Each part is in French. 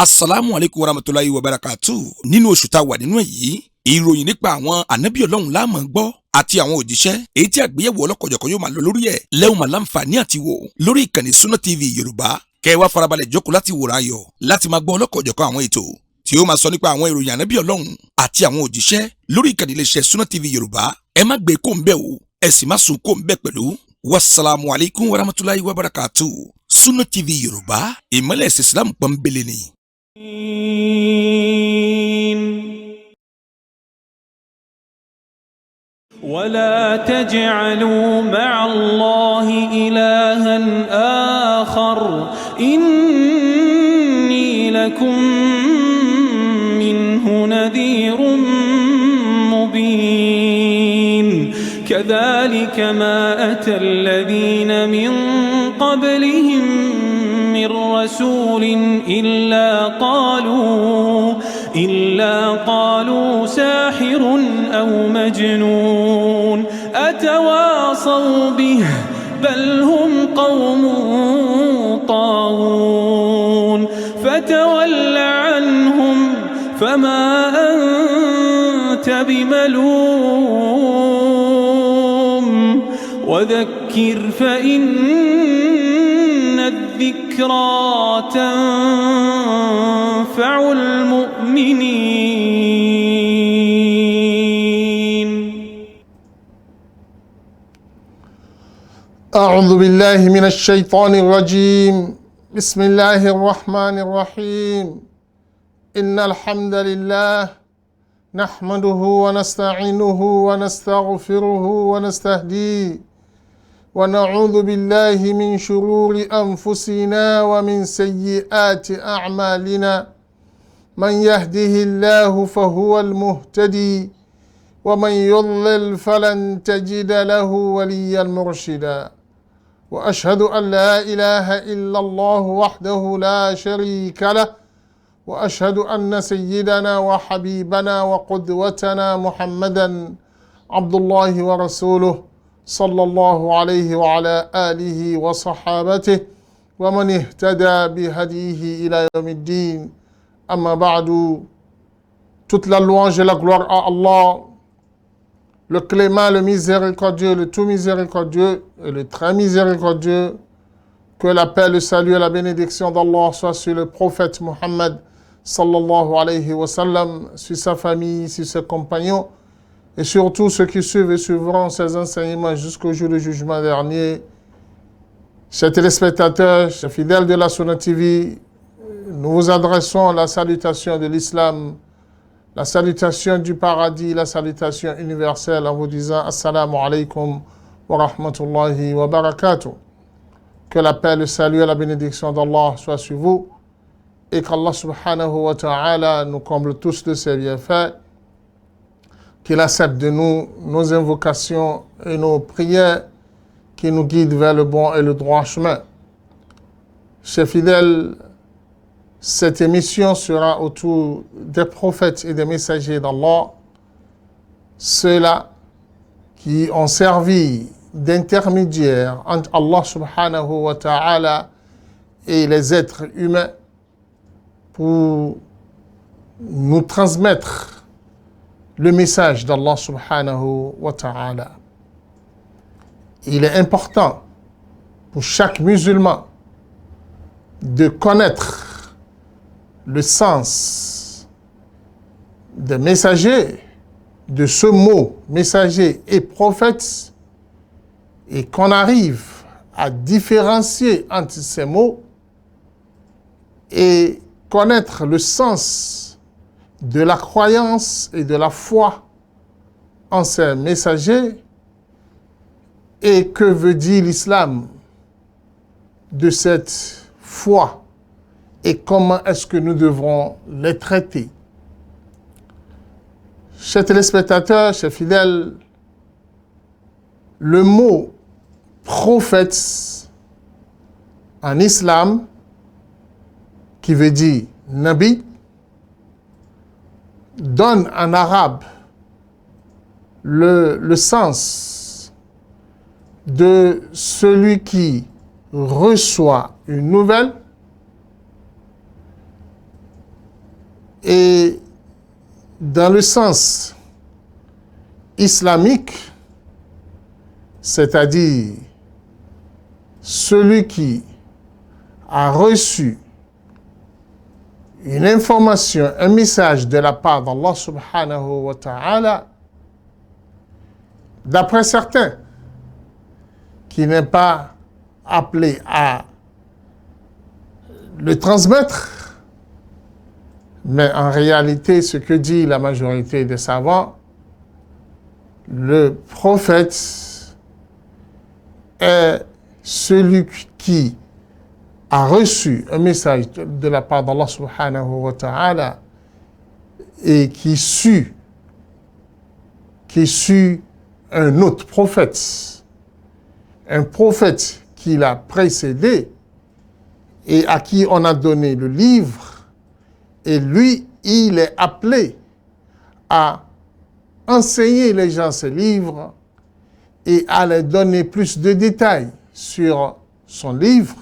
Assalamu alaikum warahmatullahi wabarakatuh. Nínú oṣù tá wà nínú èyí, ìròyìn nípa àwọn ànábì Ọlọ́run la máa gbọ́ àti àwọn òjíṣẹ́ èyí tí àgbéyẹ̀wò ọlọ́kọ̀jọ̀kan yóò máa lọ lórí ẹ̀ lẹ́hùn máa láǹfààní àti wò lórí ìkànnì Sunna TV Yorùbá. Kẹ́ wá farabalẹ̀ jókòó láti wòrà ayọ̀ láti máa gbọ́ ọlọ́kọ̀jọ̀kan àwọn ètò tí ó máa sọ nípa àwọn ìròyìn ànábì Ọlọ́run àti àwọn òjíṣẹ́ lórí ìkànnì iléeṣẹ́ Sunna TV Yorùbá. Ẹ má gbé kó ń bẹ̀ o, ẹ sì má sùn kó ń bẹ̀ pẹ̀lú. Wassalamu alaikum warahmatullahi wabarakatuh. Sunna TV Yorùbá, ìmọ́lẹ̀ ẹ̀sìn Islam pọ́nbélé ni. ولا تجعلوا مع الله إلها آخر إني لكم منه نذير مبين كذلك ما أتى الذين من قبلهم من رسول إلا قالوا ساحر أو مجنون أتواصوا به بل هم قوم طاغون فتول عنهم فما أنت بملوم وذكر فإن الذكرى تنفع المؤمنين. أعوذ بالله من الشيطان الرجيم. بسم الله الرحمن الرحيم. إن الحمد لله نحمده ونستعينه ونستغفره ونستهديه ونعوذ بالله من شرور أنفسنا ومن سيئات أعمالنا من يهده الله فهو المهتدي ومن يضلل فلن تجد له وليا مرشدا وأشهد أن لا إله إلا الله وحده لا شريك له وأشهد أن سيدنا وحبيبنا وقدوتنا محمدا عبد الله ورسوله صلى الله عليه وعلى آله وصحابته ومن اهتدى بهديه إلى يوم الدين. أما بعد, toute la louange et la gloire à Allah, le clément, le miséricordieux, le tout miséricordieux et le très miséricordieux. Que la paix, le salut et la bénédiction d'Allah soient sur le prophète Muhammad sallallahu alayhi wa sallam, sur sa famille, sur ses compagnons, et surtout ceux qui suivent et suivront ces enseignements jusqu'au jour du jugement dernier. Chers téléspectateurs, chers fidèles de la Sunna TV, nous vous adressons la salutation de l'islam, la salutation du paradis, la salutation universelle en vous disant Assalamu alaikum wa rahmatullahi wa barakatuh. Que la paix, le salut et la bénédiction d'Allah soient sur vous et qu'Allah subhanahu wa ta'ala nous comble tous de ses bienfaits. Qu'il accepte de nous nos invocations et nos prières, qui nous guide vers le bon et le droit chemin. Chers fidèles, cette émission sera autour des prophètes et des messagers d'Allah, ceux-là qui ont servi d'intermédiaires entre Allah subhanahu wa ta'ala et les êtres humains pour nous transmettre le message d'Allah subhanahu wa ta'ala. Il est important pour chaque musulman de connaître le sens des messagers, de ce mot messager et prophète, et qu'on arrive à différencier entre ces mots et connaître le sens de la croyance et de la foi en ces messagers et que veut dire l'islam de cette foi et comment est-ce que nous devrons les traiter. Chers téléspectateurs, chers fidèles, le mot prophète en islam, qui veut dire nabi, donne en arabe le sens de celui qui reçoit une nouvelle Et dans le sens islamique, c'est-à-dire celui qui a reçu une information, un message de la part d'Allah subhanahu wa ta'ala, d'après certains, qui n'est pas appelé à le transmettre, mais en réalité, ce que dit la majorité des savants, le prophète est celui qui a reçu un message de la part d'Allah subhanahu wa ta'ala et qui suit un autre prophète, un prophète qui l'a précédé et à qui on a donné le livre, et lui, il est appelé à enseigner les gens ce livre et à leur donner plus de détails sur son livre,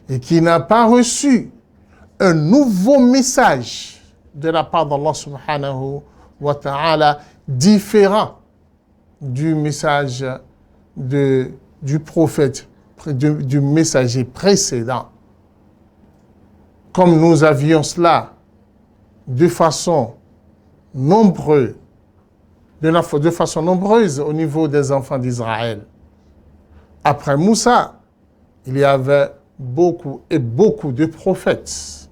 et qui n'a pas reçu un nouveau message de la part d'Allah subhanahu wa ta'ala différent du message du prophète, du messager précédent. Comme nous avions cela de façon nombreuse au niveau des enfants d'Israël. Après Moussa, il y avait beaucoup de prophètes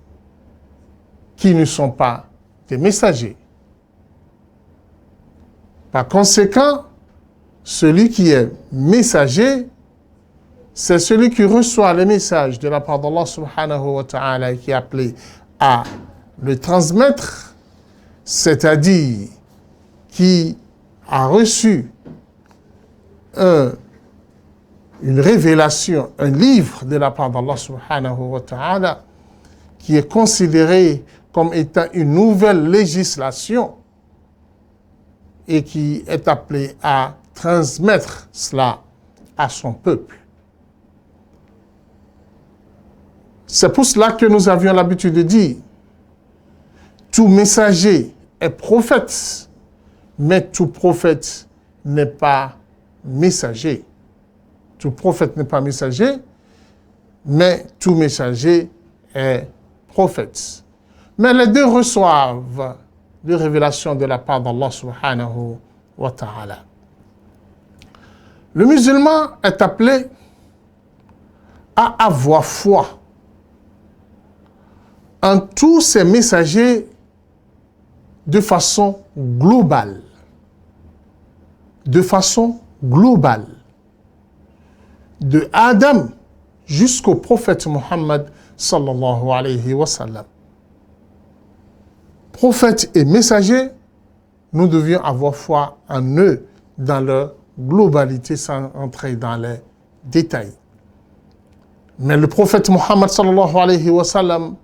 qui ne sont pas des messagers. Par conséquent, celui qui est messager, c'est celui qui reçoit les messages de la part d'Allah subhanahu wa ta'ala et qui est appelé à le transmettre, c'est-à-dire qui a reçu une révélation, un livre de la part d'Allah subhanahu wa ta'ala qui est considéré comme étant une nouvelle législation et qui est appelé à transmettre cela à son peuple. C'est pour cela que nous avions l'habitude de dire tout messager est prophète, mais tout prophète n'est pas messager. Tout prophète n'est pas messager, mais tout messager est prophète. Mais les deux reçoivent des révélations de la part d'Allah subhanahu wa ta'ala. Le musulman est appelé à avoir foi en tous ces messagers de façon globale. De façon globale. De Adam jusqu'au prophète Muhammad sallallahu alayhi wa sallam. Prophètes et messagers, nous devions avoir foi en eux dans leur globalité sans entrer dans les détails. Mais le prophète Muhammad sallallahu alayhi wa sallam,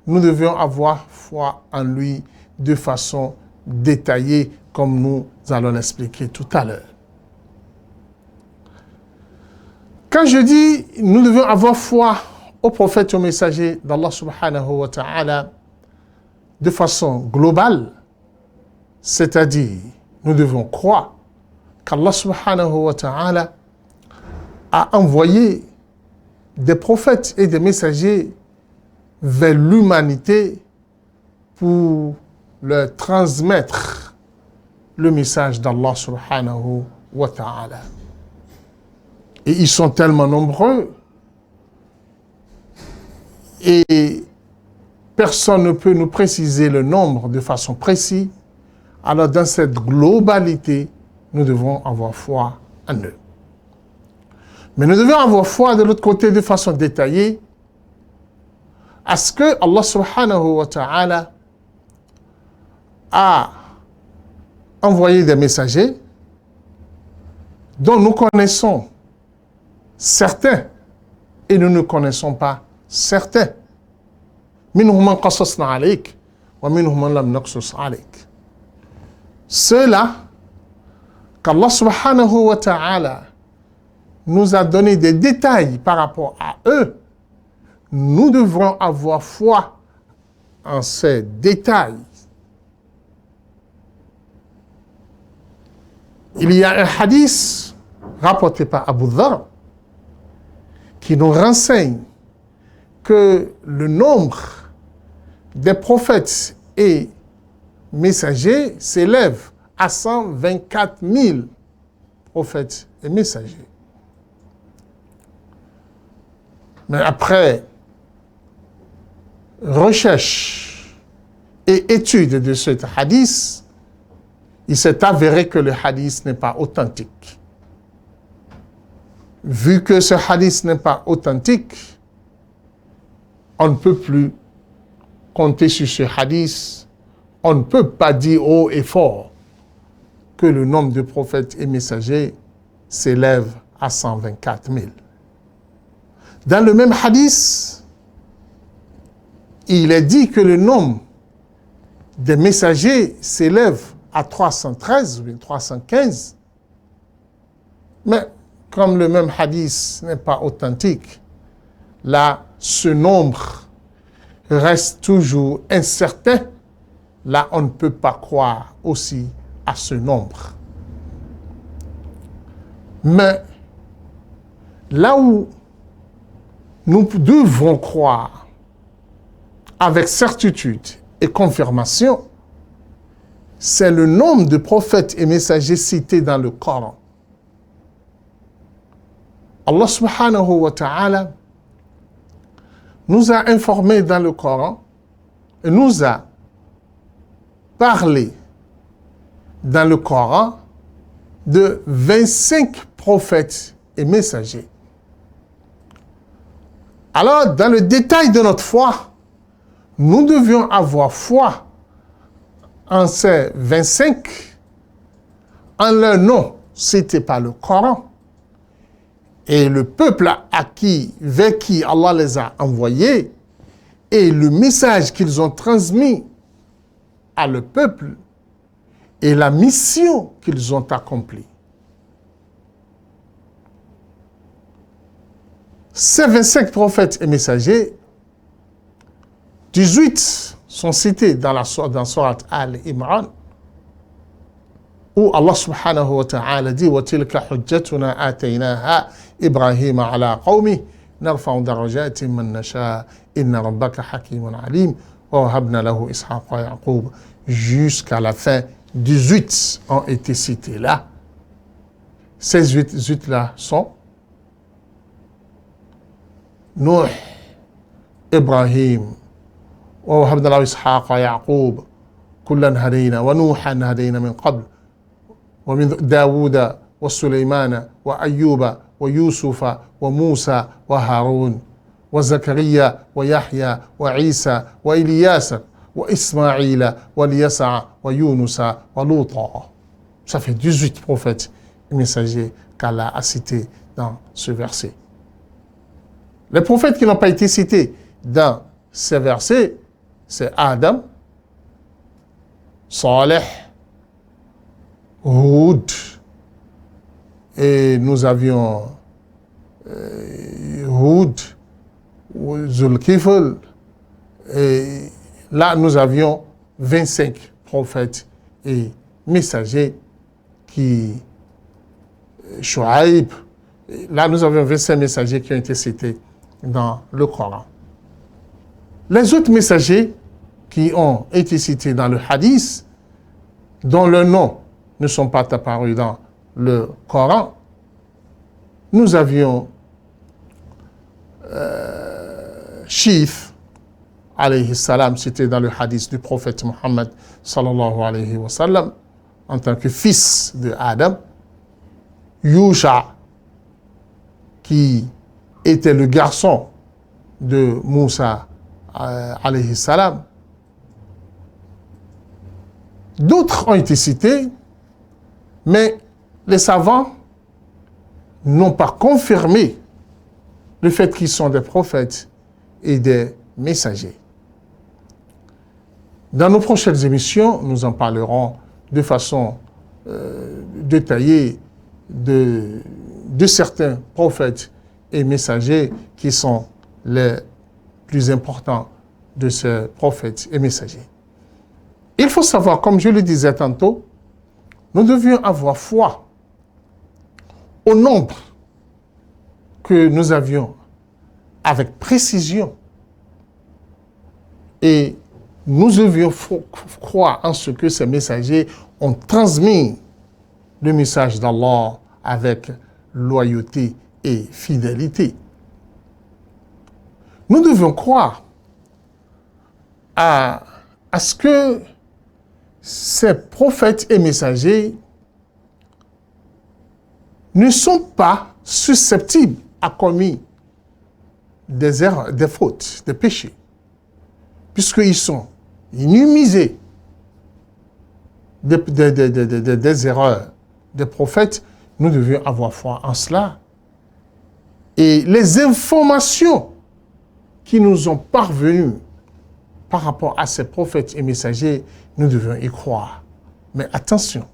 nous devions avoir foi en lui de façon détaillée, comme nous allons l'expliquer tout à l'heure. Quand je dis nous devons avoir foi au prophète et au messager d'Allah subhanahu wa ta'ala de façon globale, c'est-à-dire nous devons croire qu'Allah subhanahu wa ta'ala a envoyé des prophètes et des messagers vers l'humanité pour leur transmettre le message d'Allah subhanahu wa ta'ala. Et ils sont tellement nombreux et personne ne peut nous préciser le nombre de façon précise. Alors dans cette globalité, nous devons avoir foi en eux. Mais nous devons avoir foi de l'autre côté de façon détaillée à ce que Allah subhanahu wa ta'ala a envoyé des messagers dont nous connaissons certains et nous ne connaissons pas certains. Minhum man qasasna alayk wa minhum man lam naqsus alayk. Ceux-là qu'Allah subhanahu wa ta'ala nous a donné des détails par rapport à eux, nous devrons avoir foi en ces détails, il y a un hadith rapporté par Abu Dharr qui nous renseigne que le nombre des prophètes et messagers s'élève à 124 000 prophètes et messagers. Mais après recherche et étude de ce hadith, il s'est avéré que le hadith n'est pas authentique. Vu que ce hadith n'est pas authentique, on ne peut plus compter sur ce hadith. On ne peut pas dire haut et fort que le nombre de prophètes et messagers s'élève à 124 000. Dans le même hadith, il est dit que le nombre des messagers s'élève à 313 ou 315. Mais comme le même hadith n'est pas authentique, là, ce nombre reste toujours incertain. Là, on ne peut pas croire aussi à ce nombre. Mais là où nous devons croire avec certitude et confirmation, c'est le nombre de prophètes et messagers cités dans le Coran. Allah subhanahu wa ta'ala nous a informés dans le Coran et nous a parlé dans le Coran de 25 prophètes et messagers. Alors, dans le détail de notre foi, nous devions avoir foi en ces 25, en leur nom cités par le Coran, et le peuple vers qui Allah les a envoyés, et le message qu'ils ont transmis à le peuple, et la mission qu'ils ont accomplie. Ces 25 prophètes et messagers, 18 sont cités dans Surat Al-Imran, où Allah subhanahu wa ta'ala dit وَتِلْكَ حُجَّتُنَا آتَيْنَاهَا إِبْرَاهِيمَ عَلَىٰ قَوْمِهِ نَرْفَعُ دَرَجَاتٍ مَّن نَّشَاءُ إِنَّ رَبَّكَ حَكِيمٌ عَلِيمٌ وَوَهَبْنَا لَهُ إِسْحَاقَ وَيَعْقُوبَ. Jusqu'à la fin, 18 ont été cités là. Ces 18 là sont Nuh, Ibrahim, وَوَهَبْنَا لَهُ إِسْحَاقَ وَيَعْقُوبَ كُلًّا هَدَيْنَا وَنُوحًا هَدَيْنَا من قبل ومن داود وسليمان وأيوب ويوسف وموسى وهارون وزكريا ويحيى وعيسى وإلياس وإسماعيل واليسع ويونس ولوطا. Ça fait 18 prophètes et messagers qu'Allah a cités dans ce verset. Les prophètes qui n'ont pas été cités dans ces versets, c'est Adam, Saleh, Houd, et nous avions Houd, Zulkifl, et là nous avions 25 prophètes et messagers qui, Shuaïb, là nous avions 25 messagers qui ont été cités dans le Coran. Les autres messagers qui ont été cités dans le hadith, dont leurs noms ne sont pas apparus dans le Coran, nous avions Shif, alayhi salam, cité dans le hadith du prophète Muhammad, sallallahu alayhi wa sallam, en tant que fils de Adam, Yusha, qui était le garçon de Moussa, alayhi salam. D'autres ont été cités, mais les savants n'ont pas confirmé le fait qu'ils sont des prophètes et des messagers. Dans nos prochaines émissions, nous en parlerons de façon détaillée de certains prophètes et messagers qui sont les plus importants de ces prophètes et messagers. Il faut savoir, comme je le disais tantôt, nous devions avoir foi au nombre que nous avions avec précision. Et nous devions croire en ce que ces messagers ont transmis le message d'Allah avec loyauté et fidélité. Nous devons croire à ce que ces prophètes et messagers ne sont pas susceptibles à commettre des erreurs, des fautes, des péchés, puisqu'ils sont immunisés des erreurs des prophètes. Nous devions avoir foi en cela. Et les informations qui nous ont parvenues par rapport à ces prophètes et messagers, nous devons y croire. Mais attention,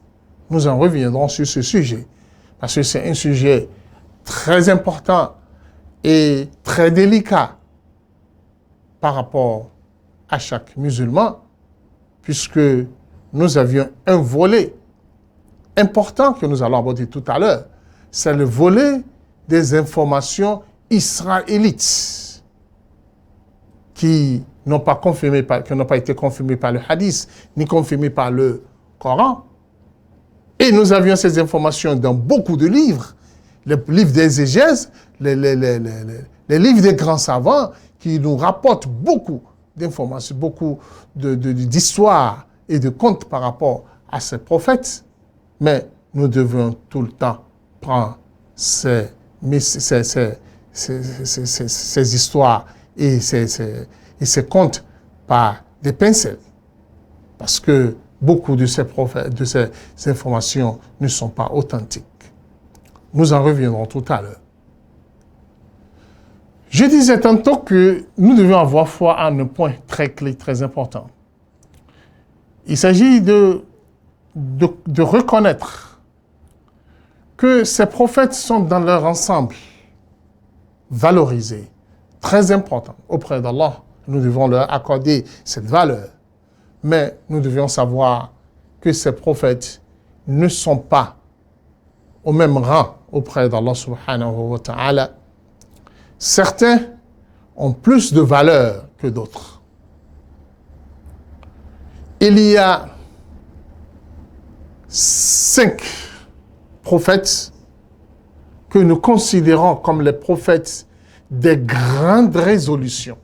nous en reviendrons sur ce sujet, parce que c'est un sujet très important et très délicat par rapport à chaque musulman, puisque nous avions un volet important que nous allons aborder tout à l'heure. C'est le volet des informations israélites qui n'ont pas été confirmées par le hadith, ni confirmées par le Coran. Et nous avions ces informations dans beaucoup de livres, les livres des exégèses, les livres des grands savants qui nous rapportent beaucoup d'informations, beaucoup d'histoires et de contes par rapport à ces prophètes. Mais nous devons tout le temps prendre ces histoires et ces contes par des pincettes. Parce que beaucoup de ces informations ne sont pas authentiques. Nous en reviendrons tout à l'heure. Je disais tantôt que nous devions avoir foi en un point très clé, très important. Il s'agit de reconnaître que ces prophètes sont dans leur ensemble valorisés, très importants auprès d'Allah. Nous devons leur accorder cette valeur. Mais nous devions savoir que ces prophètes ne sont pas au même rang auprès d'Allah subhanahu wa ta'ala. Certains ont plus de valeur que d'autres. Il y a 5 prophètes que nous considérons comme les prophètes des grandes résolutions.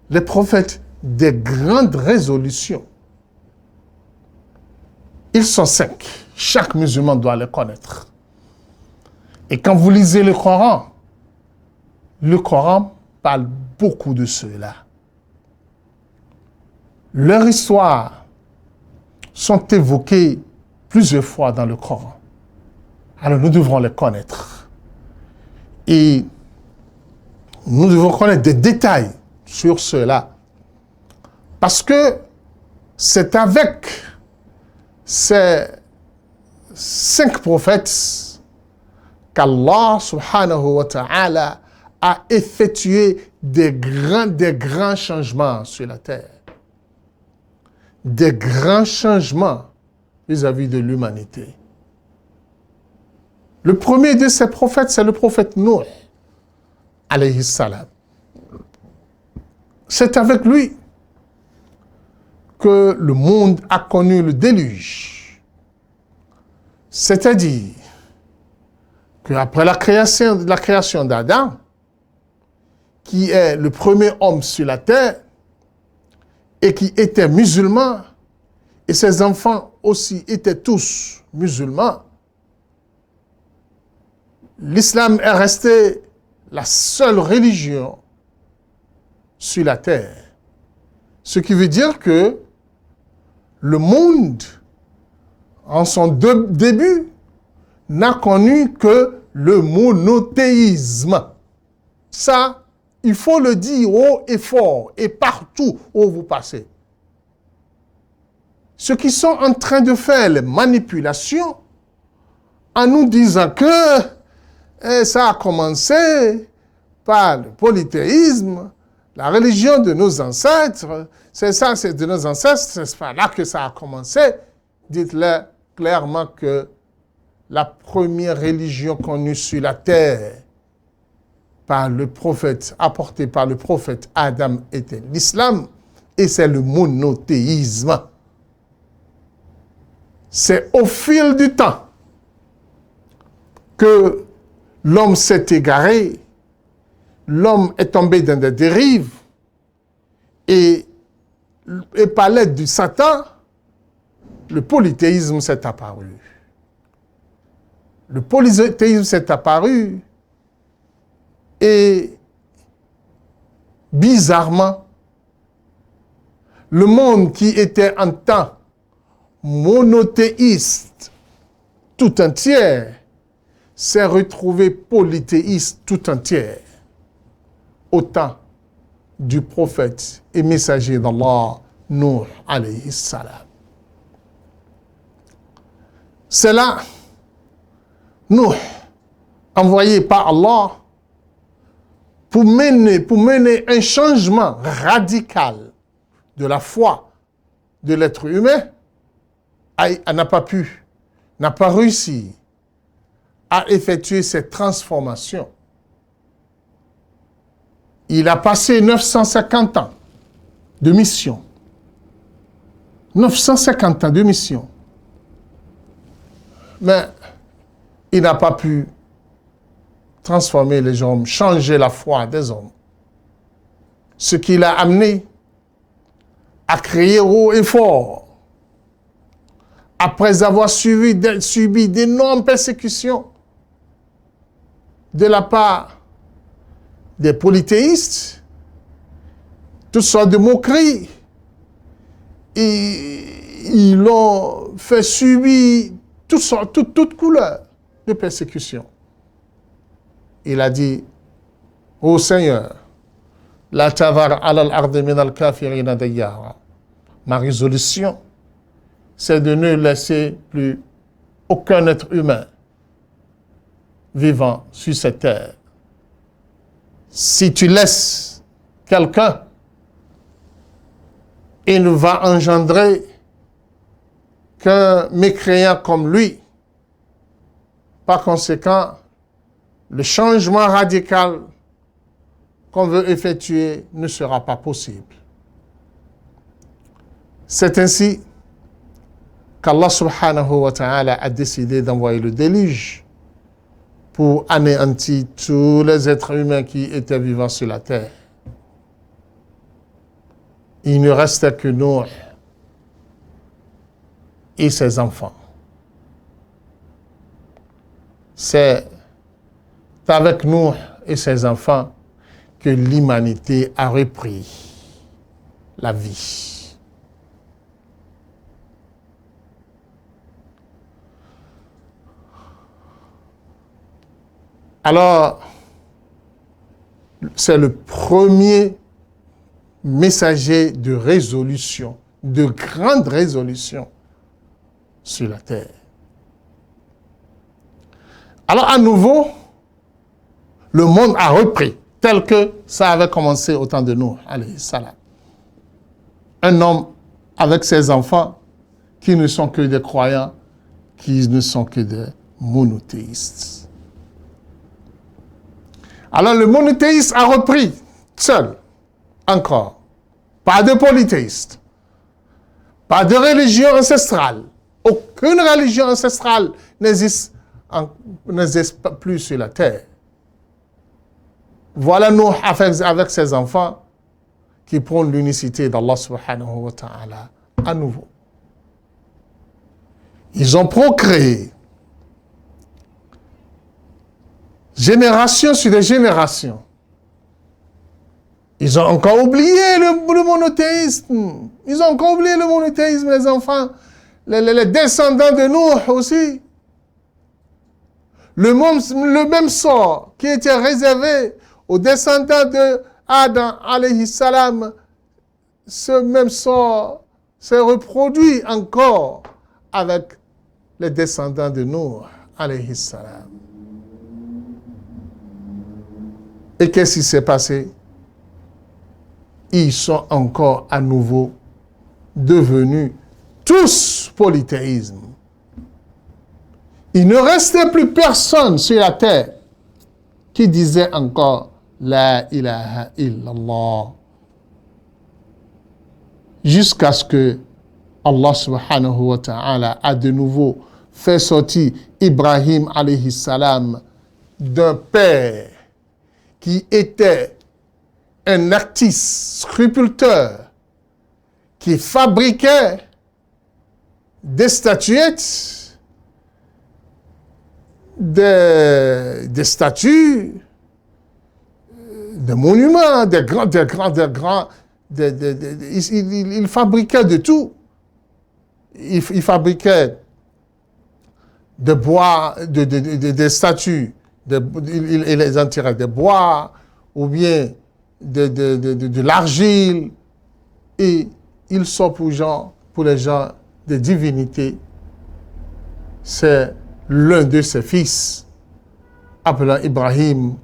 Les prophètes des grandes résolutions. Ils sont 5. Chaque musulman doit les connaître. Et quand vous lisez le Coran parle beaucoup de ceux-là. Leurs histoires sont évoquées plusieurs fois dans le Coran. Alors nous devrons les connaître. Et nous devons connaître des détails sur cela. Parce que c'est avec ces 5 prophètes qu'Allah subhanahu wa ta'ala a effectué des grands changements sur la terre. Des grands changements vis-à-vis de l'humanité. Le premier de ces prophètes, c'est le prophète Nuh, alayhi salam. C'est avec lui que le monde a connu le déluge. C'est-à-dire qu'après la création d'Adam, qui est le premier homme sur la terre, et qui était musulman, et ses enfants aussi étaient tous musulmans, l'islam est resté la seule religion sur la terre. Ce qui veut dire que le monde, en son début, n'a connu que le monothéisme. Ça, il faut le dire haut et fort, et partout où vous passez. Ceux qui sont en train de faire les manipulations, en nous disant que ça a commencé par le polythéisme, la religion de nos ancêtres, c'est ça, c'est de nos ancêtres, c'est pas là que ça a commencé. Dites-leur clairement que la première religion connue sur la terre par le prophète, apportée par le prophète Adam était l'islam, et c'est le monothéisme. C'est au fil du temps que l'homme s'est égaré, l'homme est tombé dans des dérives, et par l'aide du Satan, le polythéisme s'est apparu. Le polythéisme s'est apparu et bizarrement, le monde qui était en temps monothéiste tout entier s'est retrouvé polythéiste tout entier au temps du prophète et messager d'Allah, Nuh alayhi salam. C'est là, Nuh, envoyé par Allah, pour mener un changement radical de la foi de l'être humain, n'a pas réussi à effectuer cette transformation. Il a passé 950 ans de mission. 950 ans de mission. Mais il n'a pas pu transformer les hommes, changer la foi des hommes. Ce qui l'a amené à crier haut et fort, après avoir subi d'énormes persécutions de la part des polythéistes, toutes sortes de moqueries, et ils l'ont fait subir toutes couleurs de persécution. Il a dit, ô Seigneur, la tavar alal ardi min al kafirina dayyara. Ma résolution, c'est de ne laisser plus aucun être humain vivant sur cette terre. Si tu laisses quelqu'un, il ne va engendrer qu'un mécréant comme lui. Par conséquent, le changement radical qu'on veut effectuer ne sera pas possible. C'est ainsi qu'Allah subhanahu wa ta'ala a décidé d'envoyer le déluge pour anéantir tous les êtres humains qui étaient vivants sur la terre. Il ne restait que Nuh et ses enfants. C'est avec Nuh et ses enfants que l'humanité a repris la vie. Alors, c'est le premier messager de résolution, de grande résolution sur la terre. Alors, à nouveau, le monde a repris, tel que ça avait commencé au temps de Nuh, alayhi salam. Un homme avec ses enfants qui ne sont que des croyants, qui ne sont que des monothéistes. Alors le monothéisme a repris seul, encore. Pas de polythéiste, pas de religion ancestrale. Aucune religion ancestrale n'existe plus sur la terre. Voilà Nuh avec ses enfants qui prônent l'unicité d'Allah subhanahu wa ta'ala à nouveau. Ils ont procréé génération sur des générations. Ils ont encore oublié le monothéisme. Ils ont encore oublié le monothéisme, les enfants, les descendants de Nuh aussi. Le même sort qui était réservé aux descendants de Adam alayhi salam, ce même sort s'est reproduit encore avec les descendants de Nuh alayhi salam. Et qu'est-ce qui s'est passé? Ils sont encore à nouveau devenus tous polythéisme. Il ne restait plus personne sur la terre qui disait encore La ilaha illallah. Jusqu'à ce que Allah subhanahu wa ta'ala a de nouveau fait sortir Ibrahim alayhi salam d'un père qui était un artiste sculpteur qui fabriquait des statuettes, des statues, des monuments, il fabriquait de tout. Il fabriquait de bois, des statues, il les en tirait de bois, ou bien de l'argile, et il sort pour les gens des divinités. C'est l'un de ses fils, appelant Ibrahim,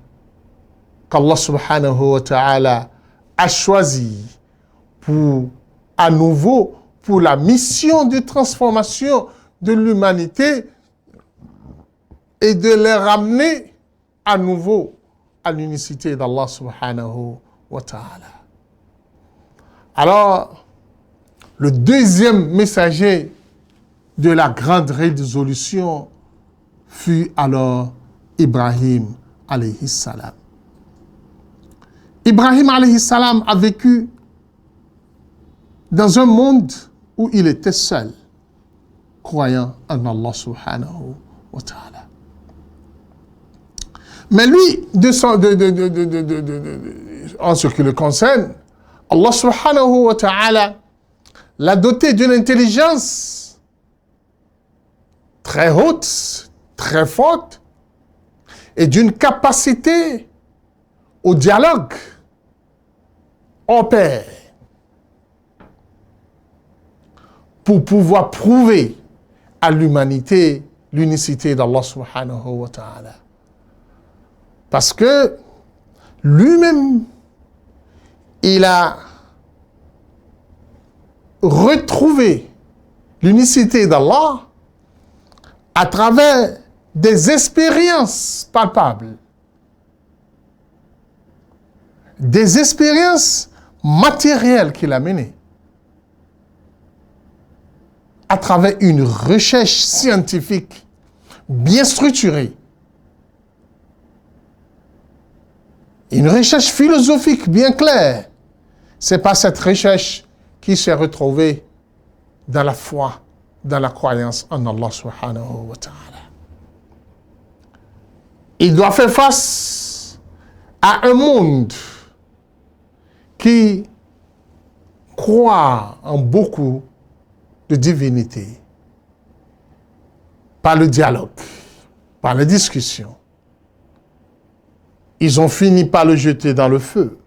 qu'Allah subhanahu wa ta'ala a choisi à nouveau pour la mission de transformation de l'humanité et de les ramener à nouveau à l'unicité d'Allah subhanahu wa ta'ala. Alors, le deuxième messager de la grande résolution fut alors Ibrahim alayhi salam. Ibrahim alayhi salam a vécu dans un monde où il était seul, croyant en Allah subhanahu wa ta'ala. Mais lui, en ce qui le concerne, Allah subhanahu wa ta'ala l'a doté d'une intelligence très haute, très forte, et d'une capacité au dialogue en paix, pour pouvoir prouver à l'humanité l'unicité d'Allah subhanahu wa ta'ala. Parce que lui-même, il a retrouvé l'unicité d'Allah à travers des expériences palpables, des expériences matérielles qu'il a menées, à travers une recherche scientifique bien structurée, une recherche philosophique bien claire. C'est par cette recherche qu'il s'est retrouvé dans la foi, dans la croyance en Allah subhanahu wa ta'ala. Il doit faire face à un monde qui croit en beaucoup de divinités, par le dialogue, par la discussion. Ils ont fini par le jeter dans le feu.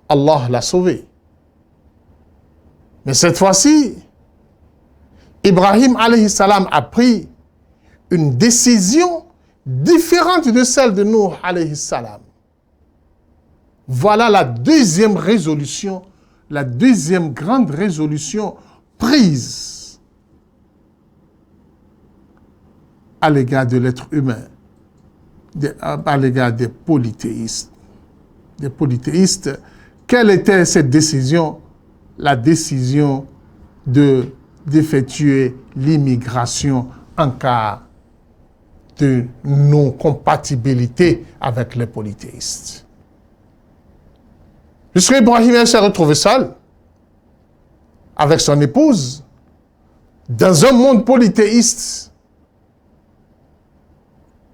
Allah l'a sauvé. Mais cette fois-ci, Ibrahim alayhi salam a pris une décision différente de celle de Nuh alayhi salam. Voilà la deuxième résolution, la deuxième grande résolution prise à l'égard de l'être humain, à l'égard des polythéistes. Des polythéistes, quelle était cette décision? La décision d'effectuer l'immigration en cas de non-compatibilité avec les polythéistes. Puisque Ibrahim s'est retrouvé seul, avec son épouse, dans un monde polythéiste,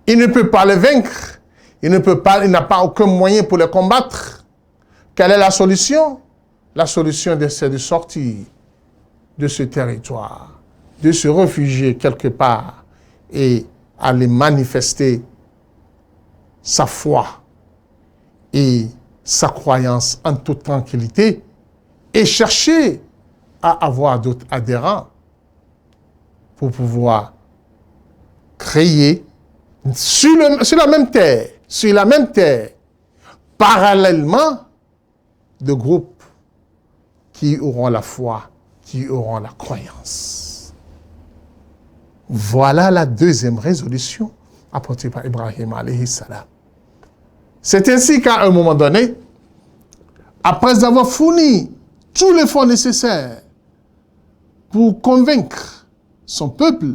il ne peut pas les vaincre, il n'a pas aucun moyen pour les combattre. Quelle est la solution? La solution, c'est de sortir de ce territoire, de se réfugier quelque part et aller manifester sa foi et sa croyance en toute tranquillité et chercher à avoir d'autres adhérents pour pouvoir créer sur la même terre, parallèlement de groupes qui auront la foi, qui auront la croyance. Voilà la deuxième résolution apportée par Ibrahim alayhi salam. C'est ainsi qu'à un moment donné, après avoir fourni tous les efforts nécessaires pour convaincre son peuple,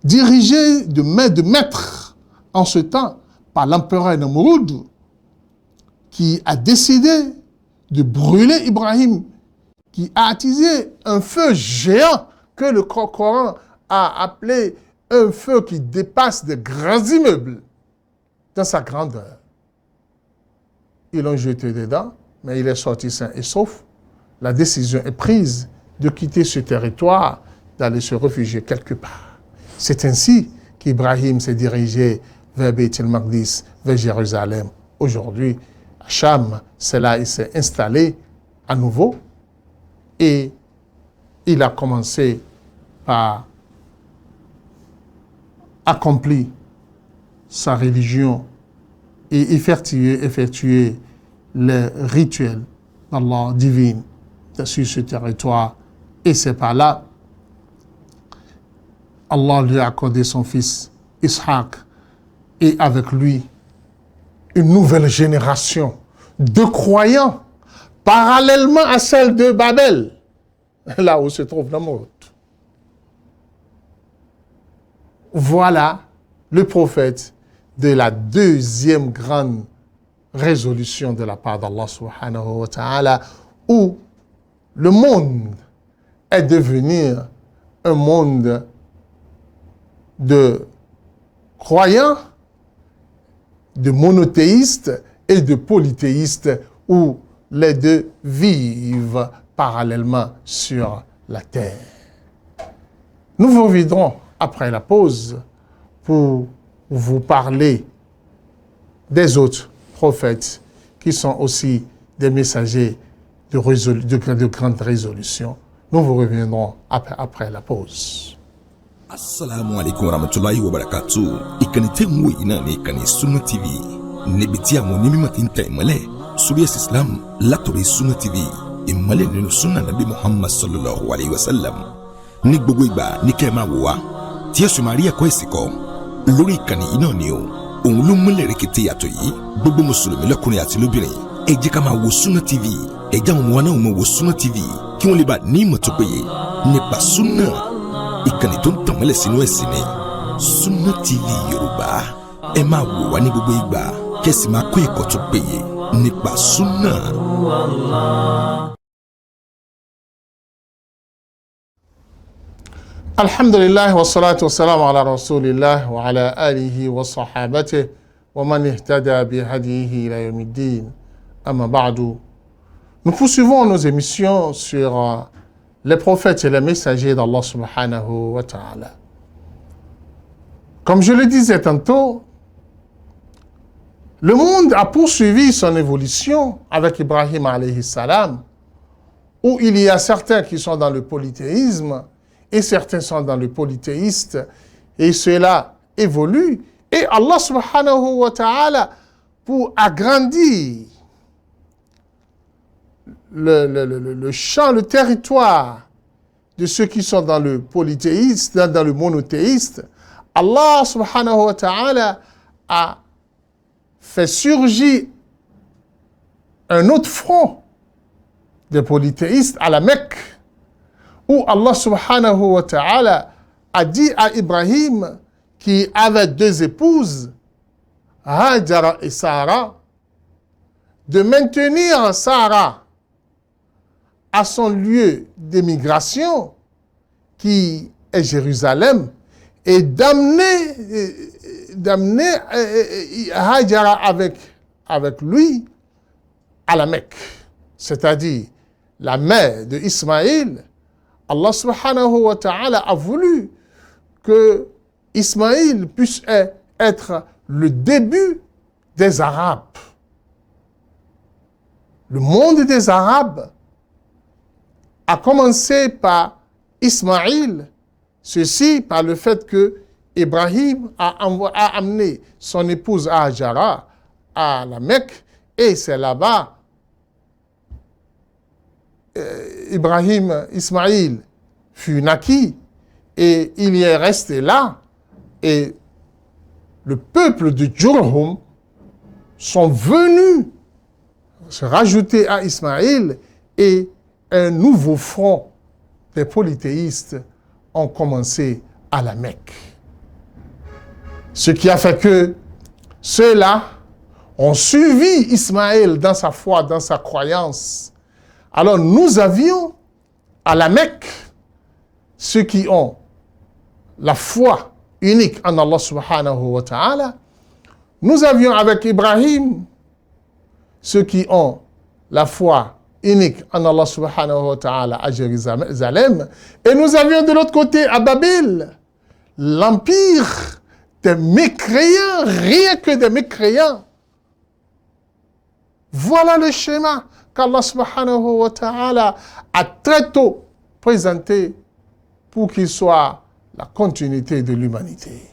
dirigé de maître en ce temps par l'empereur Namrud, qui a décidé de brûler Ibrahim, qui a attisé un feu géant que le Coran a appelé un feu qui dépasse de grands immeubles dans sa grandeur. Ils l'ont jeté dedans, mais il est sorti sain et sauf. La décision est prise de quitter ce territoire, d'aller se réfugier quelque part. C'est ainsi qu'Ibrahim s'est dirigé vers Beit el-Maqdis, vers Jérusalem. Aujourd'hui, à Cham, c'est là qu'il s'est installé à nouveau et il a commencé par accomplir sa religion et effectuer les rituels d'Allah divin sur ce territoire. Et c'est par là Allah lui a accordé son fils Ishaq et avec lui une nouvelle génération de croyants parallèlement à celle de Babel, là où se trouve Namrud. Voilà le prophète de la deuxième grande résolution de la part d'Allah subhanahu wa ta'ala, où le monde est devenu un monde de croyants, de monothéistes et de polythéistes, où les deux vivent parallèlement sur la terre. Nous vous reviendrons après la pause pour vous parler des autres prophètes qui sont aussi des messagers de grandes résolutions. Nous vous reviendrons après la pause. Assalamu alaikum warahmatullahi wabarakatuh. Ìkànnì tẹ́ ń wò yìí náà ní ìkànnì Sunna TV. Níbi tí àwọn onímọ̀ ti ń tẹ ìmọ́lẹ̀ sórí ẹ̀sìn Islam látòrí Sunna TV. Ìmọ́lẹ̀ nínú Sunna Nabi Muhammad sallallahu alayhi wa sallam. Ní gbogbo ìgbà ní kẹ́ ẹ máa wò wá tí ẹ sì máa rí ẹ̀kọ́ ẹ̀sìn kọ́ lórí ìkànnì yìí náà ni o. Òun ló múlẹ̀ rẹ̀kẹ̀tẹ̀ yàtọ̀ yìí. Gbogbo mùsùlùmí lọ́kùnrin àti lóbìnrin ẹ jẹ́ ká máa wo Sunna TV. Ẹ jẹ́ àwọn ọmọ wa náà máa wo Sunna TV kí wọ́n lè bá ní ìmọ̀ tó péye nípa Sunna. Ìkànnì tó ń tàn mọ́lẹ̀ sínú ẹ̀sìn ni Sunna TV Yorùbá. Ẹ máa wò wá ní gbogbo ìgbà kẹ́sì máa kọ́ ẹ̀kọ́ tó péye nípa Sunna. Alhamdulillah wa salatu wa salam ala rasulillah wa ala alihi wa sahabatihi wa man ihtada bi hadihi ila yawmiddin. Amma ba'du. Nous poursuivons nos émissions sur les prophètes et les messagers d'Allah subhanahu wa ta'ala. Comme je le disais tantôt, le monde a poursuivi son évolution avec Ibrahim alayhi salam, où il y a certains qui sont dans le polythéisme et certains sont dans le polythéiste, et cela évolue. Et Allah subhanahu wa ta'ala, pour agrandir le champ, le territoire de ceux qui sont dans le polythéiste, dans le monothéiste, Allah subhanahu wa ta'ala a fait surgir un autre front des polythéistes à la Mecque, où Allah subhanahu wa ta'ala a dit à Ibrahim, qui avait deux épouses, Hajara et Sarah, de maintenir Sarah à son lieu d'émigration, qui est Jérusalem, et d'amener Hajara avec lui à la Mecque, c'est-à-dire la mère de Ismaïl. Allah subhanahu wa ta'ala a voulu que Ismaïl puisse être le début des Arabes. Le monde des Arabes a commencé par Ismaïl, ceci par le fait que Ibrahim a amené son épouse Hajara à la Mecque et c'est là-bas Ismaïl fut naquit et il y est resté là et le peuple de Jurhum sont venus se rajouter à Ismaïl et un nouveau front des polythéistes ont commencé à la Mecque. Ce qui a fait que ceux-là ont suivi Ismaël dans sa foi, dans sa croyance. Alors nous avions à la Mecque ceux qui ont la foi unique en Allah subhanahu wa ta'ala. Nous avions avec Ibrahim ceux qui ont la foi unique en Allah subhanahu wa ta'ala à Jérusalem. Et nous avions de l'autre côté à Babel l'empire des mécréants, rien que des mécréants. Voilà le schéma qu'Allah subhanahu wa ta'ala a très tôt présenté pour qu'il soit la continuité de l'humanité.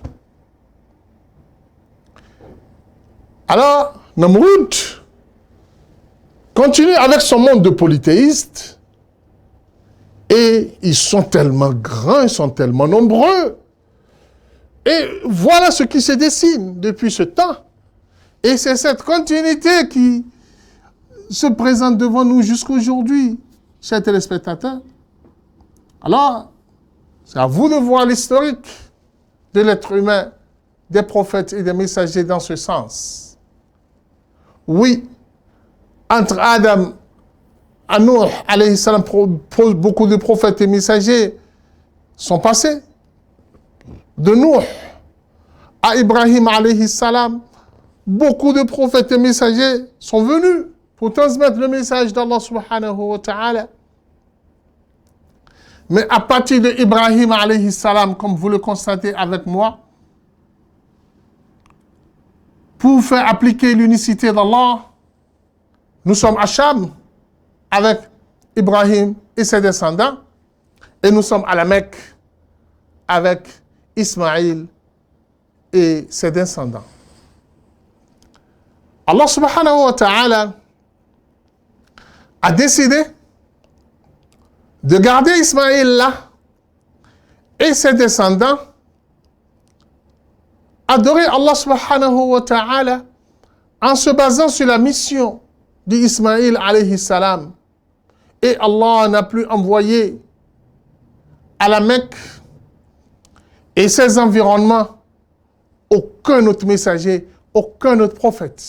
Alors, Namrud continue avec son monde de polythéistes et ils sont tellement grands, ils sont tellement nombreux. Et voilà ce qui se dessine depuis ce temps. Et c'est cette continuité qui se présente devant nous jusqu'aujourd'hui, chers téléspectateurs. Alors, c'est à vous de voir l'historique de l'être humain, des prophètes et des messagers dans ce sens. Oui, entre Adam et Nuh, alayhi salam, beaucoup de prophètes et messagers sont passés. De Nuh à Ibrahim, alayhi salam, beaucoup de prophètes et messagers sont venus pour transmettre le message d'Allah subhanahu wa ta'ala. Mais à partir de Ibrahim, alayhi salam, comme vous le constatez avec moi, pour faire appliquer l'unicité d'Allah, nous sommes à Cham avec Ibrahim et ses descendants, et nous sommes à la Mecque avec Ismaïl et ses descendants. Allah subhanahu wa ta'ala a décidé de garder Ismaïl là et ses descendants, adorer Allah subhanahu wa ta'ala en se basant sur la mission d'Ismaïl alayhi salam. Et Allah n'a plus envoyé à la Mecque et ses environnements aucun autre messager, aucun autre prophète.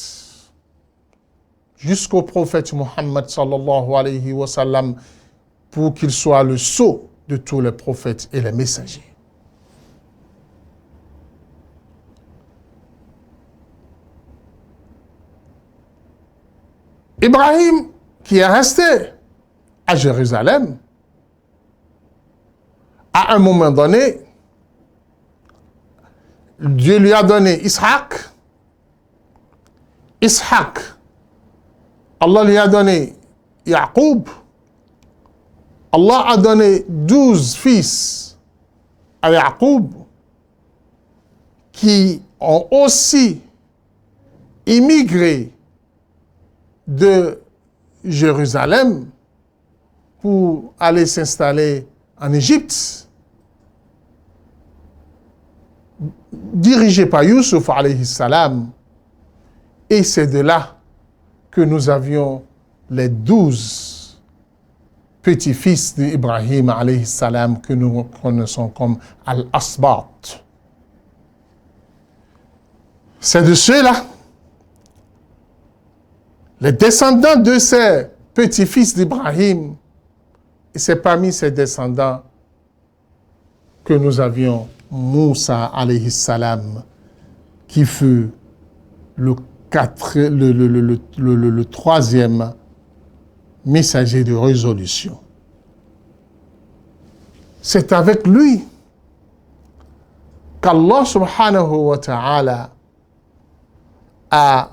Jusqu'au prophète Muhammad sallallahu alayhi wa sallam, pour qu'il soit le sceau de tous les prophètes et les messagers. Ibrahim, qui est resté à Jérusalem, à un moment donné, Dieu lui a donné Ishaq. Ishaq, Allah lui a donné Yaqub. Allah a donné 12 fils à Yaqub qui ont aussi immigré de Jérusalem pour aller s'installer en Égypte, dirigé par Youssouf alayhi salam. Et c'est de là que nous avions les 12 petits-fils d'Ibrahim alayhi salam que nous connaissons comme Al-Asbat. C'est de ceux-là, les descendants de ces petits-fils d'Ibrahim, et c'est parmi ces descendants que nous avions Moussa alayhi salam, qui fut le troisième messager de résolution. C'est avec lui qu'Allah subhanahu wa ta'ala a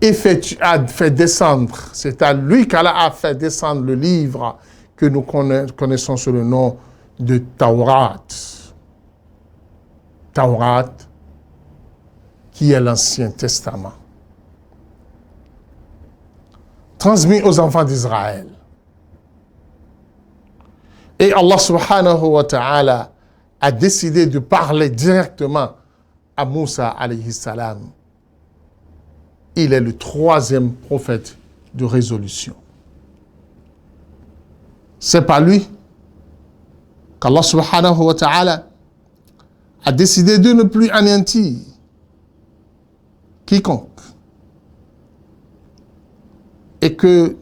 fait descendre, c'est à lui qu'Allah a fait descendre le livre que nous connaissons sous le nom de Tawrat. Tawrat, qui est l'Ancien Testament, transmis aux enfants d'Israël. Et Allah subhanahu wa ta'ala a décidé de parler directement à Moussa alayhi salam. Il est le 3e prophète de résolution. C'est par lui qu'Allah subhanahu wa ta'ala a décidé de ne plus anéantir quiconque et que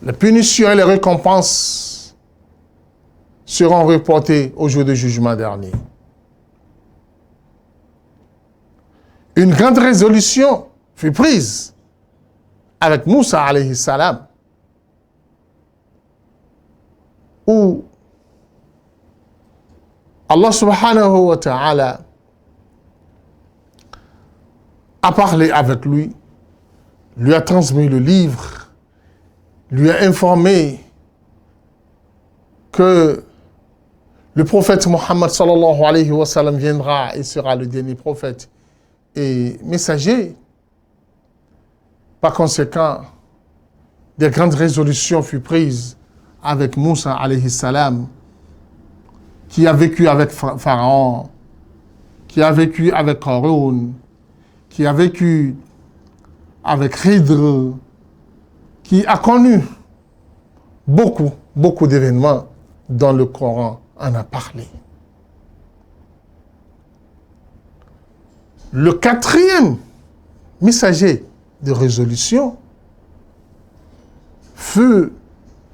les punitions et les récompenses seront reportées au jour du jugement dernier. Une grande résolution fut prise avec Moussa alayhi salam, où Allah subhanahu wa ta'ala a parlé avec lui, lui a transmis le livre, lui a informé que le prophète Mohammed sallallahu alayhi wa sallam viendra et sera le dernier prophète et messager. Par conséquent, des grandes résolutions furent prises avec Moussa alayhi salam, qui a vécu avec Pharaon, qui a vécu avec Haroun, qui a vécu avec Khidr, qui a connu beaucoup d'événements dont le Coran en a parlé. Le 4e messager de résolution fut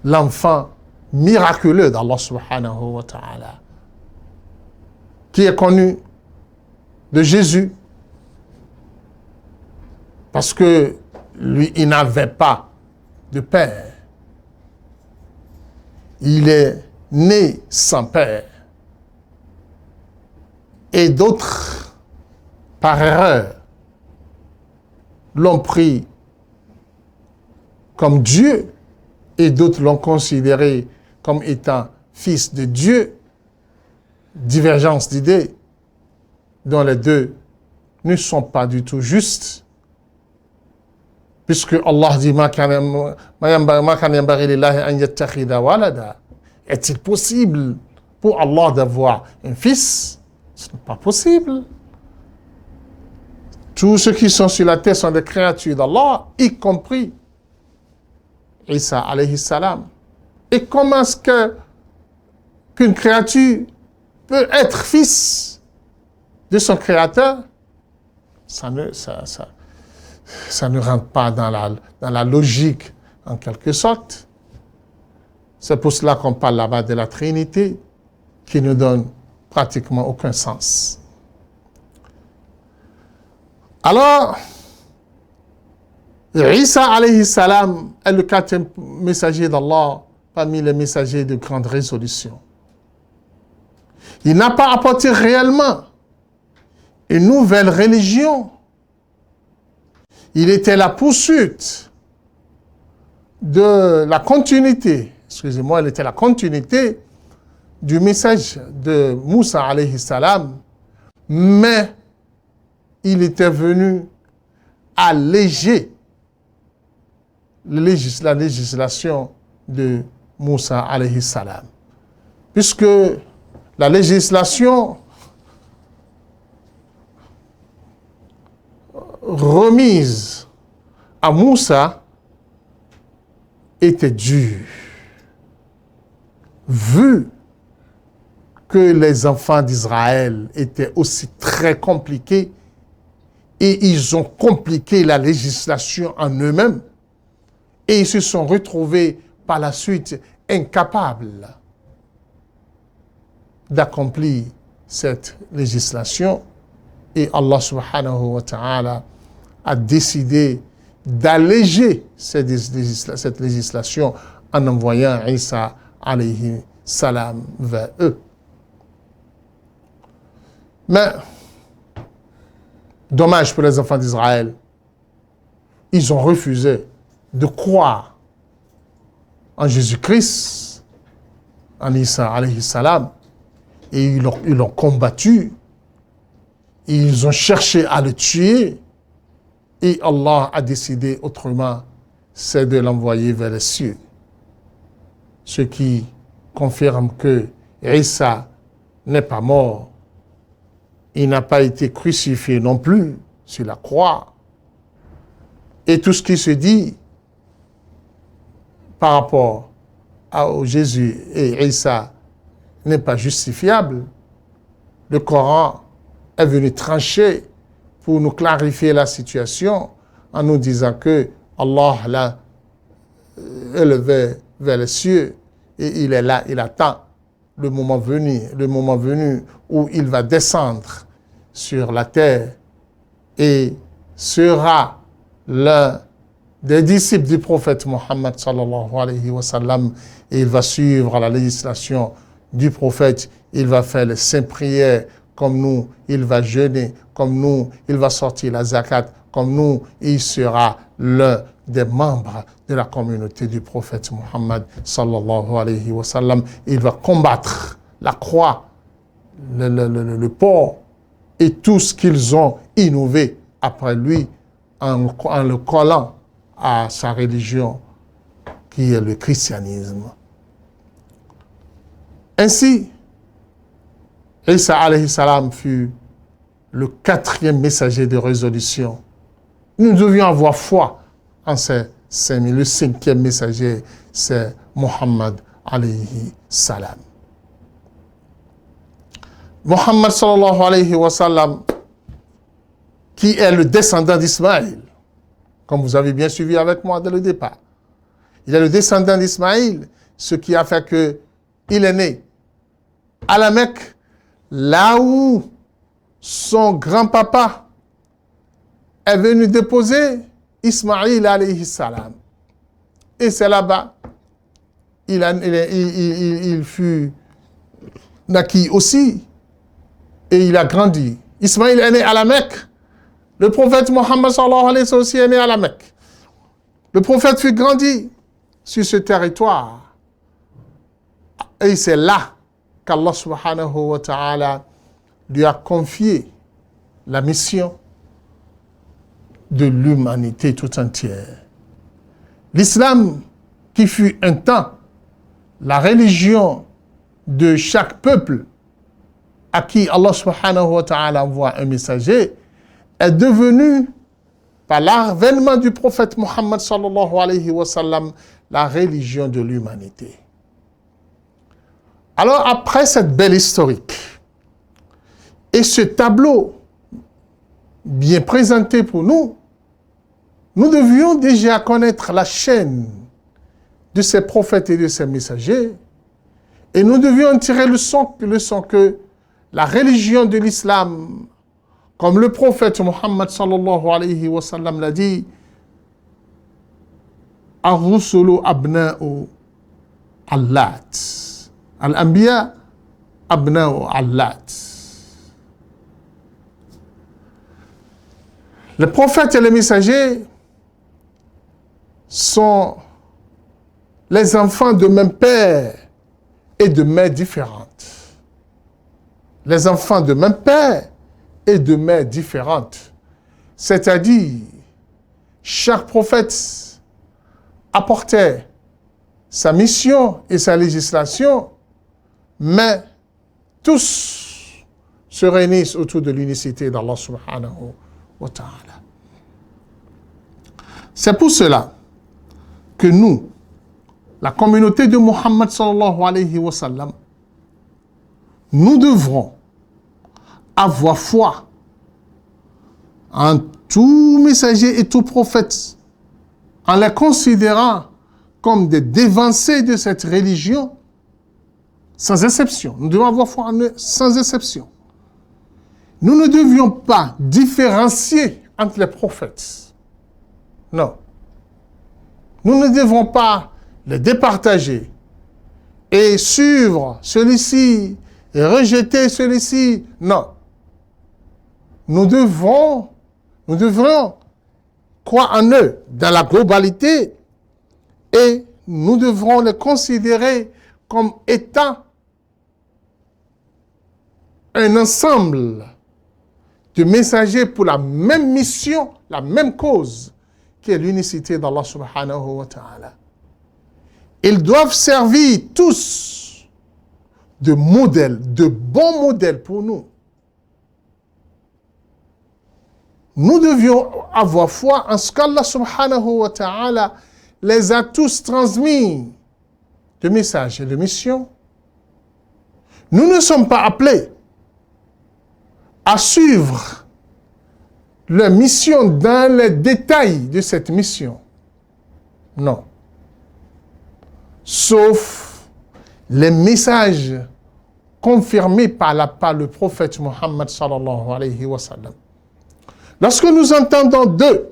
l'enfant miraculeux d'Allah subhanahu wa ta'ala, qui est connu de Jésus, parce que lui, il n'avait pas de père. Il est né sans père. Et d'autres, par erreur, l'ont pris comme Dieu, et d'autres l'ont considéré comme étant fils de Dieu. Divergence d'idées dont les deux ne sont pas du tout justes, puisque Allah dit est-il possible pour Allah d'avoir un fils? Ce n'est pas possible. Tous ceux qui sont sur la terre sont des créatures d'Allah, y compris Isa alayhi salam. Et comment est-ce qu'une créature peut être fils de son créateur? Ça ne rentre pas dans la logique, en quelque sorte. C'est pour cela qu'on parle là-bas de la Trinité, qui ne donne pratiquement aucun sens. Alors, Isa alayhi salam est le 4e messager d'Allah parmi les messagers de grande résolution. Il n'a pas apporté réellement une nouvelle religion. Il était la poursuite de la continuité, il était la continuité du message de Moussa alayhi salam, mais il était venu alléger la législation de Moussa alayhi salam. Puisque la législation remise à Moussa était dure. Vu que les enfants d'Israël étaient aussi très compliqués et ils ont compliqué la législation en eux-mêmes et ils se sont retrouvés par la suite incapables d'accomplir cette législation, et Allah subhanahu wa ta'ala a décidé d'alléger cette législation en envoyant Isa alayhi salam vers eux. Mais, dommage pour les enfants d'Israël, ils ont refusé de croire en Jésus-Christ, en Isa alayhi salam, et ils l'ont combattu, Ils ont cherché à le tuer et Allah a décidé autrement, c'est de l'envoyer vers les cieux. Ce qui confirme que Isa n'est pas mort. Il n'a pas été crucifié non plus sur la croix. Et tout ce qui se dit par rapport à Jésus et Isa n'est pas justifiable. Le Coran est venu trancher pour nous clarifier la situation en nous disant que Allah l'a élevé vers les cieux et il est là, il attend le moment venu où il va descendre sur la terre et sera l'un des disciples du prophète Mohammed sallallahu alayhi wa sallam et il va suivre la législation du prophète, il va faire les saintes prières comme nous, il va jeûner comme nous, il va sortir la zakat comme nous, il sera l'un des membres de la communauté du prophète Mohammed sallallahu alayhi wa sallam. Il va combattre la croix, le porc et tout ce qu'ils ont innové après lui en le collant à sa religion qui est le christianisme. Ainsi, Isa alayhi salam fut le 4e messager de résolution. Nous devions avoir foi en ces 5000. Le 5e messager, c'est Muhammad alayhi salam. Muhammad sallallahu alayhi wa sallam, qui est le descendant d'Ismaïl, comme vous avez bien suivi avec moi dès le départ. Il est le descendant d'Ismaïl, ce qui a fait qu'il est né à la Mecque, là où son grand-papa est venu déposer Ismaïl alayhi salam. Et c'est là-bas, il fut naquit aussi, et il a grandi. Ismaïl est né à la Mecque. Le prophète Mohammed sallallahu alayhi wa sallam aussi est né à la Mecque. Le prophète fut grandi sur ce territoire. Et c'est là qu'Allah subhanahu wa ta'ala lui a confié la mission de l'humanité tout entière. L'islam, qui fut un temps la religion de chaque peuple à qui Allah subhanahu wa ta'ala envoie un messager, est devenu, par l'avènement du prophète Mohammed sallallahu alayhi wa sallam, la religion de l'humanité. Alors, après cette belle historique et ce tableau bien présenté pour nous, nous devions déjà connaître la chaîne de ces prophètes et de ces messagers et nous devions en tirer le son que la religion de l'islam, comme le prophète Mohammed sallallahu alayhi wa sallam l'a dit, « Ar-rusulu abna'u allat » Al-Anbiya abna'u allat. Les prophètes et les messagers sont les enfants de même père et de mère différentes. Les enfants de même père et de mère différentes. C'est-à-dire, chaque prophète apportait sa mission et sa législation, mais tous se réunissent autour de l'unicité d'Allah subhanahu wa ta'ala. C'est pour cela que nous, la communauté de Muhammad sallallahu alayhi wa sallam, nous devrons avoir foi en tout messager et tout prophète, en les considérant comme des dévancés de cette religion, sans exception. Nous devons avoir foi en eux sans exception. Nous ne devions pas différencier entre les prophètes. Non. Nous ne devons pas les départager et suivre celui-ci et rejeter celui-ci. Non. Nous devrions croire en eux dans la globalité et nous devrons les considérer comme étant un ensemble de messagers pour la même mission, la même cause, qui est l'unicité d'Allah subhanahu wa ta'ala. Ils doivent servir tous de modèles, de bons modèles pour nous. Nous devions avoir foi en ce qu'Allah subhanahu wa ta'ala les a tous transmis de messages et de missions. Nous ne sommes pas appelés à suivre leur mission dans les détails de cette mission. Non. Sauf les messages confirmés par le prophète Muhammad sallallahu alayhi wa sallam. Lorsque nous entendons d'eux,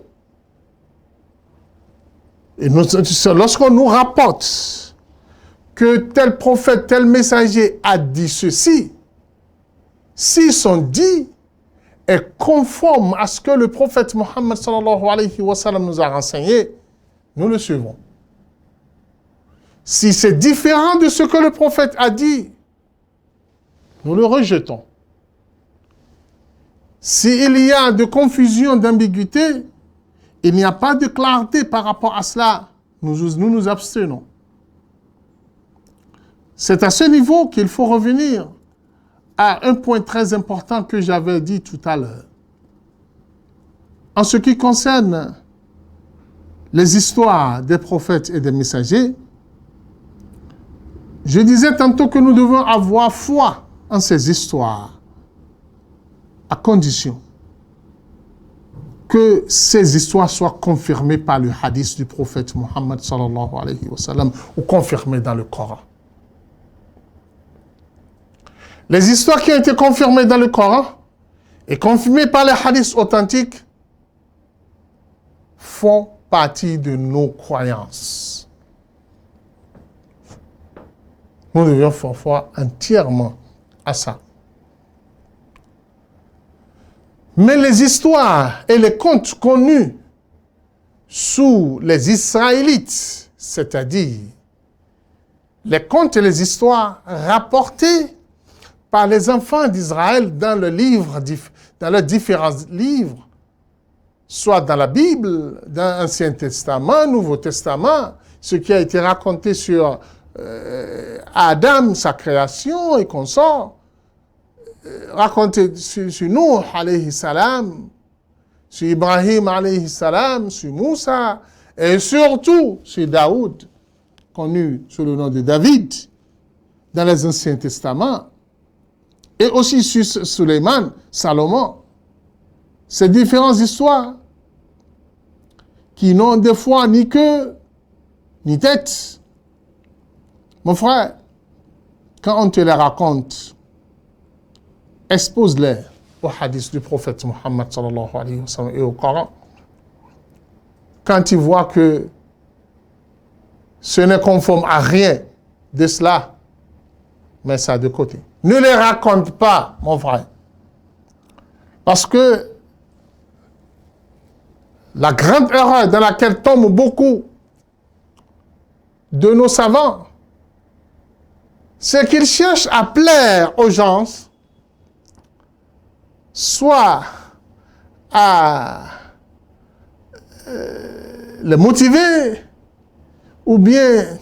et lorsqu'on nous rapporte que tel prophète, tel messager a dit ceci, si son dit est conforme à ce que le prophète Muhammad sallallahu alayhi wa sallam nous a renseigné, nous le suivons. Si c'est différent de ce que le prophète a dit, nous le rejetons. S'il y a de confusion, d'ambiguïté, il n'y a pas de clarté par rapport à cela, nous nous abstenons. C'est à ce niveau qu'il faut revenir à un point très important que j'avais dit tout à l'heure. En ce qui concerne les histoires des prophètes et des messagers, je disais tantôt que nous devons avoir foi en ces histoires, à condition que ces histoires soient confirmées par le hadith du prophète Muhammad sallallahu alayhi wa sallam ou confirmées dans le Coran. Les histoires qui ont été confirmées dans le Coran et confirmées par les hadiths authentiques font partie de nos croyances. Nous devions faire foi entièrement à ça. Mais les histoires et les contes connus sous les Israélites, c'est-à-dire les contes et les histoires rapportés par les enfants d'Israël dans leurs différents livres, soit dans la Bible, dans l'Ancien Testament, Nouveau Testament, ce qui a été raconté sur Adam, sa création et consorts, raconté sur Nuh alayhi salam, sur Ibrahim alayhi salam, sur Moussa, et surtout sur Daoud, connu sous le nom de David, dans les Anciens Testaments, et aussi sur Suleiman, Salomon. Ces différentes histoires qui n'ont des fois ni queue, ni tête. Mon frère, quand on te les raconte, expose-les au hadith du prophète Muhammad sallallahu alayhi wa sallam et au Coran. Quand tu vois que ce n'est conforme à rien de cela, mets ça de côté. Ne les raconte pas, mon frère. Parce que la grande erreur dans laquelle tombent beaucoup de nos savants, c'est qu'ils cherchent à plaire aux gens, soit à les motiver, ou bien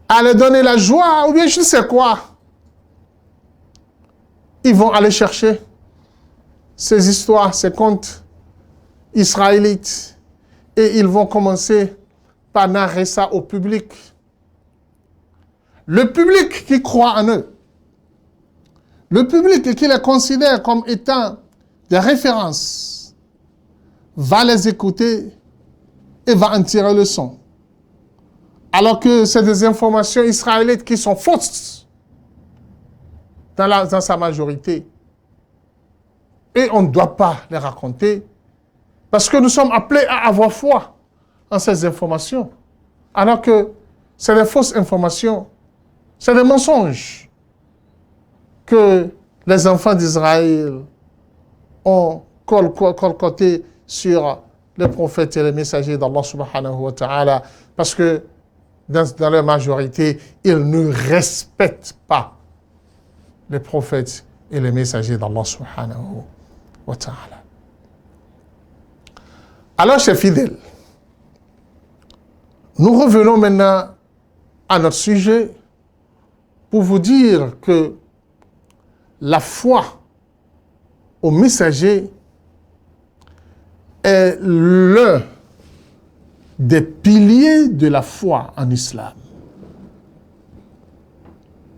à leur donner la joie, ou bien je ne sais quoi. Ils vont aller chercher ces histoires, ces contes israélites, et ils vont commencer par narrer ça au public. Le public qui croit en eux, le public qui les considère comme étant des références, va les écouter et va en tirer le son. Alors que c'est des informations israélites qui sont fausses dans sa majorité. Et on ne doit pas les raconter parce que nous sommes appelés à avoir foi en ces informations. Alors que c'est des fausses informations, c'est des mensonges que les enfants d'Israël ont colcoté sur les prophètes et les messagers d'Allah subhanahu wa ta'ala, parce que dans leur majorité, ils ne respectent pas les prophètes et les messagers d'Allah subhanahu wa ta'ala. Alors, chers fidèles, nous revenons maintenant à notre sujet pour vous dire que la foi au messager est l'un des piliers de la foi en islam.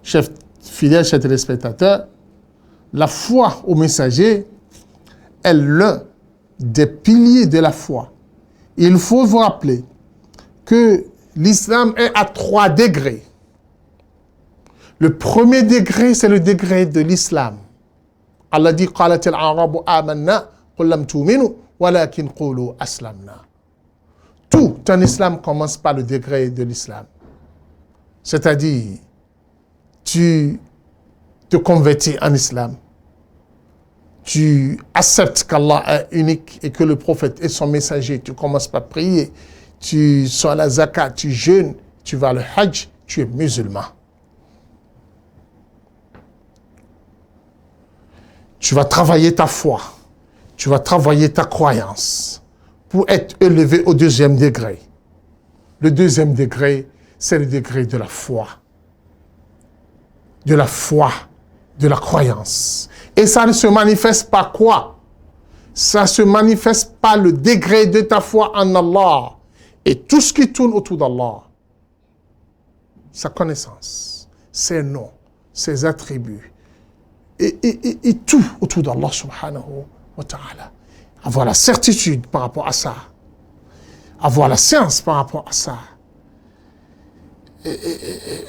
Chers fidèles, chers téléspectateurs, la foi au messager est l'un des piliers de la foi. Il faut vous rappeler que l'islam est à 3 degrés. Le premier degré, c'est le degré de l'islam. Allah dit قالت الأعراب آمنا قل لم تؤمنوا ولكن قولوا أسلمنا. Tout un islam commence par le degré de l'islam. C'est-à-dire, tu te convertis en islam. Tu acceptes qu'Allah est unique et que le prophète est son messager. Tu commences par prier. Tu sors la zakat, tu jeûnes, tu vas le hajj, tu es musulman. Tu vas travailler ta foi. Tu vas travailler ta croyance pour être élevé au 2e degré. Le 2e degré, c'est le degré de la foi. De la foi, de la croyance. Et ça ne se manifeste par quoi? Ça se manifeste par le degré de ta foi en Allah et tout ce qui tourne autour d'Allah. Sa connaissance, ses noms, ses attributs et tout autour d'Allah subhanahu wa ta'ala. Avoir la certitude par rapport à ça. Avoir la science par rapport à ça.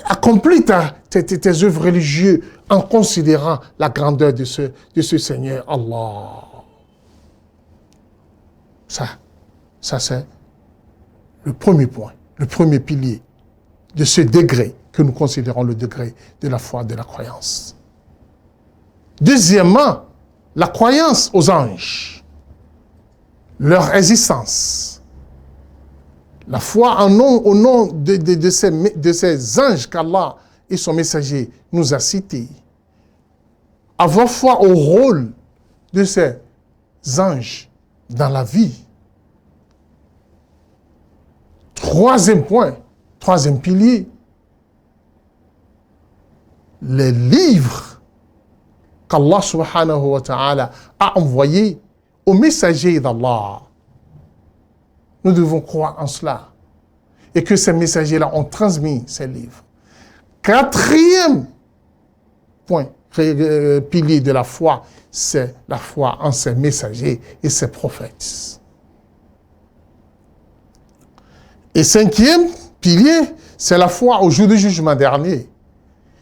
Accomplis tes œuvres religieuses en considérant la grandeur de ce Seigneur Allah. Ça c'est le premier point, le premier pilier de ce degré que nous considérons le degré de la foi, de la croyance. Deuxièmement, la croyance aux anges, leur existence. La foi au nom de ces anges qu'Allah et son messager nous a cités. Avoir foi au rôle de ces anges dans la vie. Troisième point, troisième pilier, les livres qu'Allah subhanahu wa ta'ala a envoyés aux messagers d'Allah. Nous devons croire en cela. Et que ces messagers-là ont transmis ces livres. Quatrième point, pilier de la foi, c'est la foi en ses messagers et ses prophètes. Et cinquième pilier, c'est la foi au jour du jugement dernier.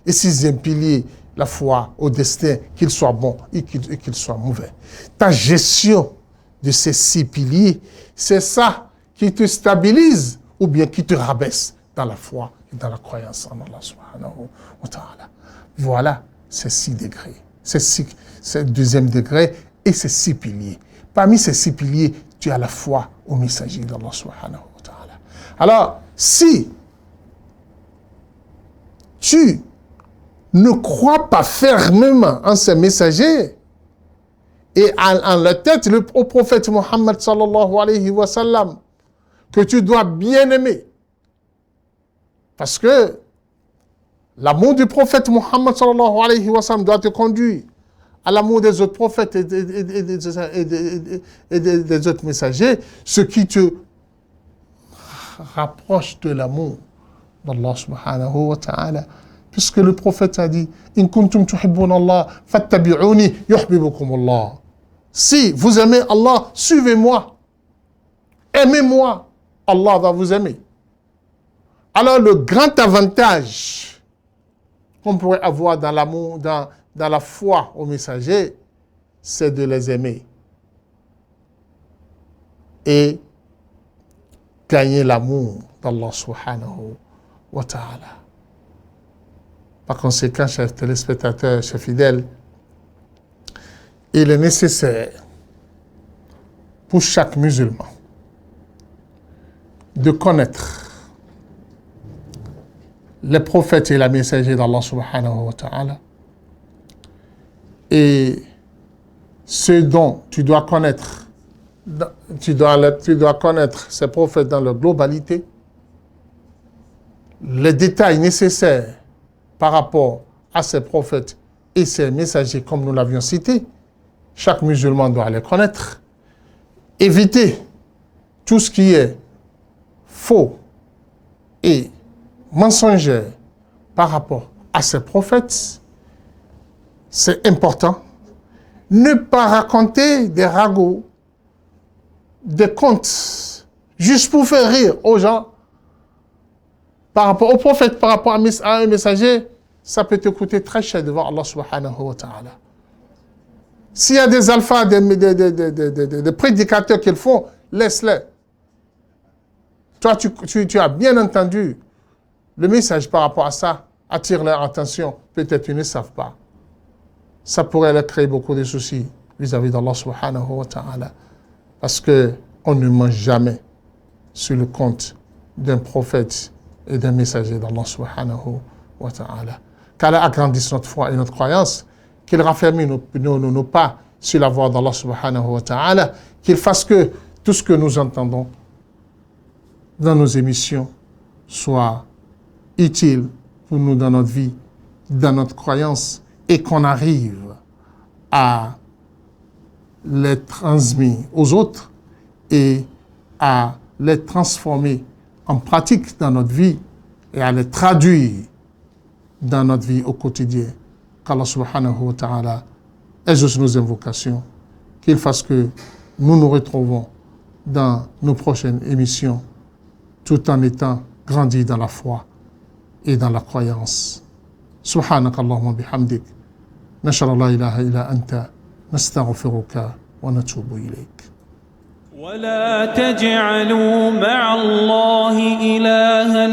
Et sixième pilier, la foi au destin, qu'il soit bon et qu'il soit mauvais. Ta gestion de ces 6 piliers, c'est ça qui te stabilise ou bien qui te rabaisse dans la foi et dans la croyance en Allah subhanahu wa ta'ala. Voilà ces 6 degrés, ces deuxième degré et ces 6 piliers. Parmi ces 6 piliers, tu as la foi au messager d'Allah subhanahu wa ta'ala. Alors, si tu ne crois pas fermement en ces messagers et en la tête au prophète Muhammad sallallahu alayhi wa sallam, que tu dois bien aimer. Parce que l'amour du prophète Muhammad sallallahu alayhi wa sallam doit te conduire à l'amour des autres prophètes et des autres messagers, ce qui te rapproche de l'amour d'Allah subhanahu wa ta'ala. Puisque le prophète a dit « In kuntum tuhibbun Allah, fattabi'uni yuhibbukum Allah » Si vous aimez Allah, suivez-moi. Aimez-moi. Allah va vous aimer. Alors le grand avantage qu'on pourrait avoir dans l'amour, dans la foi aux messagers, c'est de les aimer. Et gagner l'amour d'Allah subhanahu wa ta'ala. Par conséquent, chers téléspectateurs, chers fidèles, il est nécessaire pour chaque musulman de connaître les prophètes et les messagers d'Allah subhanahu wa ta'ala Et ce dont tu dois connaître, tu dois connaître ces prophètes dans leur globalité, les détails nécessaires par rapport à ces prophètes et ces messagers, comme nous l'avions cité. Chaque musulman doit les connaître. Éviter tout ce qui est faux et mensonger par rapport à ces prophètes. C'est important. Ne pas raconter des ragots, des contes, juste pour faire rire aux gens. Par rapport au prophète, par rapport à un messager, ça peut te coûter très cher devant Allah subhanahu wa ta'ala. S'il y a des alphas, des prédicateurs qu'ils font, laisse-les. Toi, tu as bien entendu le message par rapport à ça, attire leur attention. Peut-être ils ne savent pas. Ça pourrait leur créer beaucoup de soucis vis-à-vis d'Allah subhanahu wa ta'ala. Parce qu'on ne mange jamais sur le compte d'un prophète et d'un messager d'Allah subhanahu wa ta'ala. Qu'Allah agrandisse notre foi et notre croyance, qu'il raffermisse nos pas sur la voie d'Allah subhanahu wa ta'ala, qu'il fasse que tout ce que nous entendons dans nos émissions soit utile pour nous dans notre vie, dans notre croyance, et qu'on arrive à les transmettre aux autres et à les transformer en pratique dans notre vie et à les traduire dans notre vie au quotidien. Qu'Allah subhanahu wa ta'ala exauce nos invocations, qu'il fasse que nous nous retrouvons dans nos prochaines émissions tout en étant grandis dans la foi et dans la croyance. Subhanak Allahumma bihamdik, nashara la ilaha illa anta, nastaghfiruka wa natubu ilayk. ولا تجعلوا مع الله إلها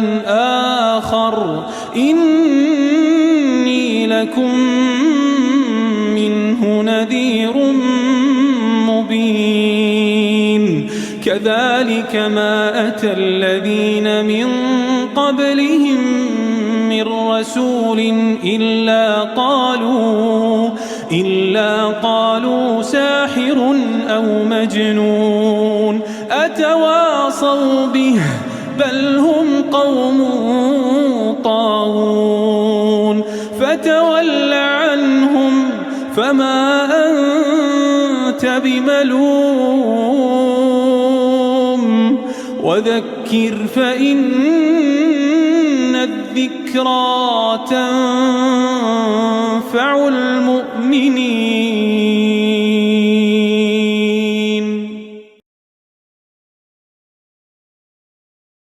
آخر إني لكم منه نذير مبين كذلك ما أتى الذين من قبلهم من رسول إلا قالوا ساحر أو مجنون أتواصوا به بل هم قوم طاغون فتول عنهم فما أنت بملوم وذكر فإن الذكرى تنفع المؤمنين